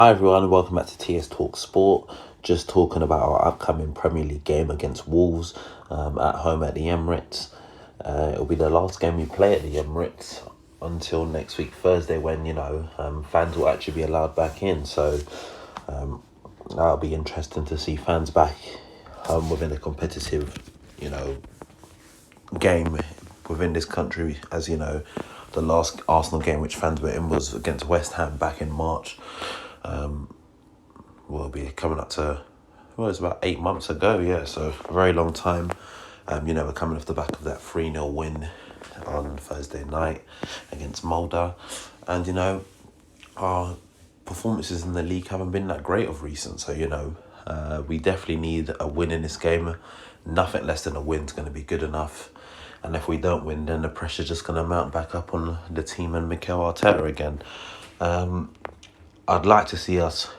Hi everyone, welcome back to TS Talk Sport. Just talking about our upcoming Premier League game against Wolves at home at the Emirates. It'll be the last game we play at the Emirates until next week Thursday when, fans will actually be allowed back in. So that'll be interesting to see fans back within a competitive, game within this country. As you know, the last Arsenal game which fans were in was against West Ham back in March. Will be coming up to, it's about 8 months ago, yeah, so a very long time. We're coming off the back of that 3-0 win on Thursday night against Mulder. And, our performances in the league haven't been that great of recent. So, we definitely need a win in this game. Nothing less than a win's going to be good enough. And if we don't win, then the pressure's just going to mount back up on the team and Mikel Arteta again. I'd like to see us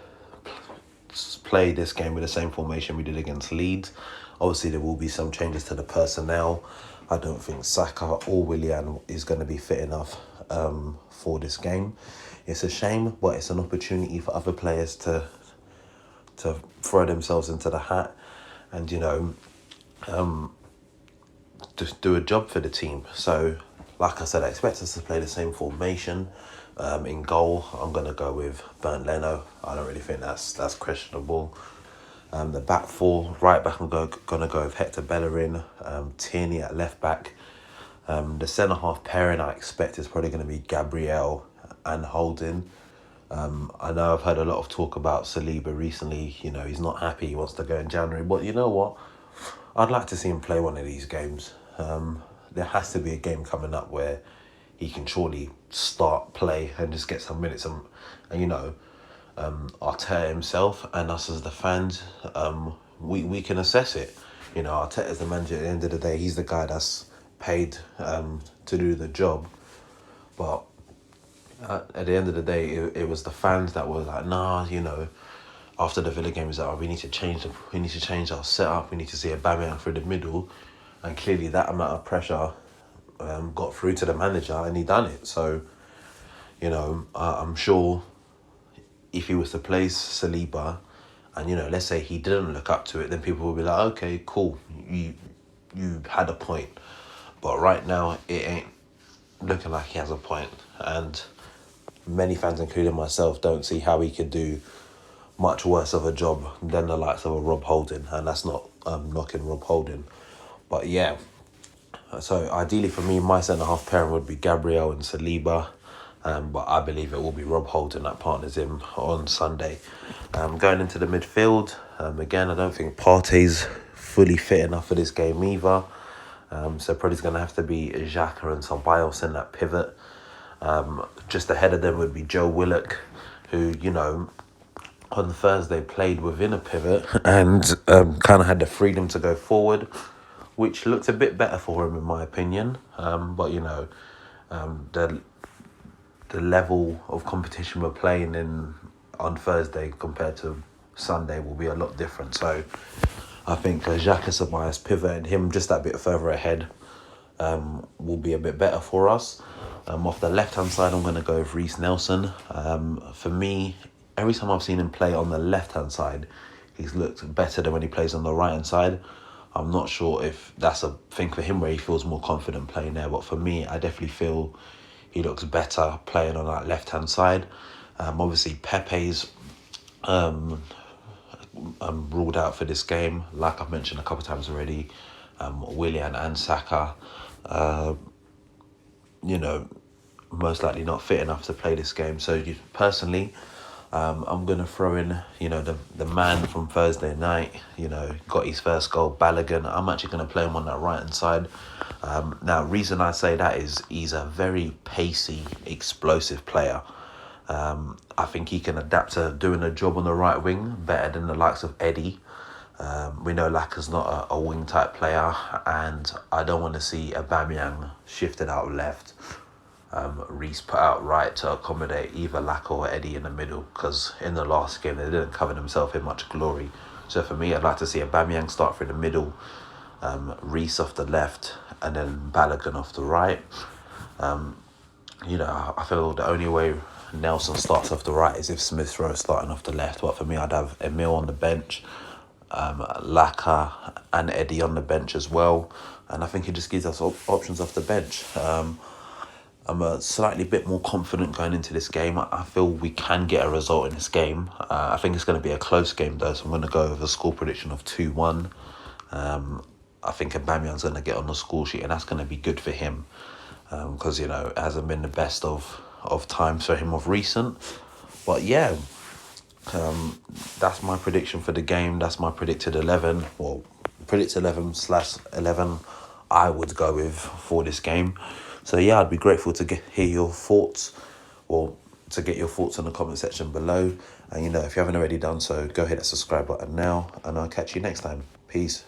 play this game with the same formation we did against Leeds. Obviously, there will be some changes to the personnel. I don't think Saka or Willian is going to be fit enough for this game. It's a shame, but it's an opportunity for other players to throw themselves into the hat and, just do a job for the team. So, like I said, I expect us to play the same formation. In goal, I'm going to go with Bernd Leno. I don't really think that's questionable. The back four, right back, I'm going to go with Hector Bellerin, Tierney at left back. The centre-half pairing I expect is probably going to be Gabriel and Holding. I know I've heard a lot of talk about Saliba recently. He's not happy, he wants to go in January. But you know what? I'd like to see him play one of these games. There has to be a game coming up where he can surely start, play, and just get some minutes. And Arteta himself and us as the fans, we can assess it. Arteta's the manager. At the end of the day, he's the guy that's paid to do the job. But at the end of the day, it was the fans that were like, after the Villa game, is like, we need to change our setup. We need to see Aubameyang through the middle, and clearly that amount of pressure got through to the manager, and he done it. So, I'm sure if he was to place Saliba, and let's say he didn't look up to it, then people will be like, okay, cool, you had a point. But right now, it ain't looking like he has a point, and many fans, including myself, don't see how he could do much worse of a job than the likes of a Rob Holding, and that's not knocking Rob Holding. But yeah, so ideally for me, my centre-half pairing would be Gabriel and Saliba, but I believe it will be Rob Holding that partners him on Sunday. Going into the midfield, again, I don't think Partey's fully fit enough for this game either, so probably going to have to be Xhaka and Ceballos in that pivot. Just ahead of them would be Joe Willock, who, on Thursday played within a pivot and kind of had the freedom to go forward, which looked a bit better for him in my opinion. But the level of competition we're playing in on Thursday compared to Sunday will be a lot different. So I think Xhaka, Ceballos pivot and him just that bit further ahead will be a bit better for us. Off the left-hand side, I'm going to go with Reiss Nelson. For me, every time I've seen him play on the left-hand side, he's looked better than when he plays on the right-hand side. I'm not sure if that's a thing for him where he feels more confident playing there, but for me, I definitely feel he looks better playing on that left-hand side. Obviously, Pepe's ruled out for this game, like I've mentioned a couple of times already. Willian and Saka, most likely not fit enough to play this game. So personally, I'm going to throw in, the man from Thursday night, got his first goal, Balogun. I'm actually going to play him on that right-hand side. Now, reason I say that is he's a very pacey, explosive player. I think he can adapt to doing a job on the right wing better than the likes of Eddie. We know Laka's not a wing-type player, and I don't want to see Aubameyang shifted out left. Reiss put out right to accommodate either Laka or Eddie in the middle, because in the last game they didn't cover themselves in much glory. So for me, I'd like to see Aubameyang start through the middle, Reiss off the left, and then Balogun off the right. I feel the only way Nelson starts off the right as if Smith Rowe starting off the left. But for me, I'd have Emil on the bench, Laka and Eddie on the bench as well. And I think it just gives us options off the bench. I'm a slightly bit more confident going into this game. I feel we can get a result in this game. I think it's going to be a close game though, so I'm going to go with a score prediction of 2-1. I think Aubameyang's going to get on the score sheet, and that's going to be good for him because, you know, it hasn't been the best of times for him of recent. But yeah, that's my prediction for the game. That's my predicted 11. Well, predicted 11/11 I would go with for this game. So yeah, I'd be grateful to hear your thoughts, or to get your thoughts in the comment section below. And, you know, if you haven't already done so, go hit that subscribe button now, and I'll catch you next time. Peace.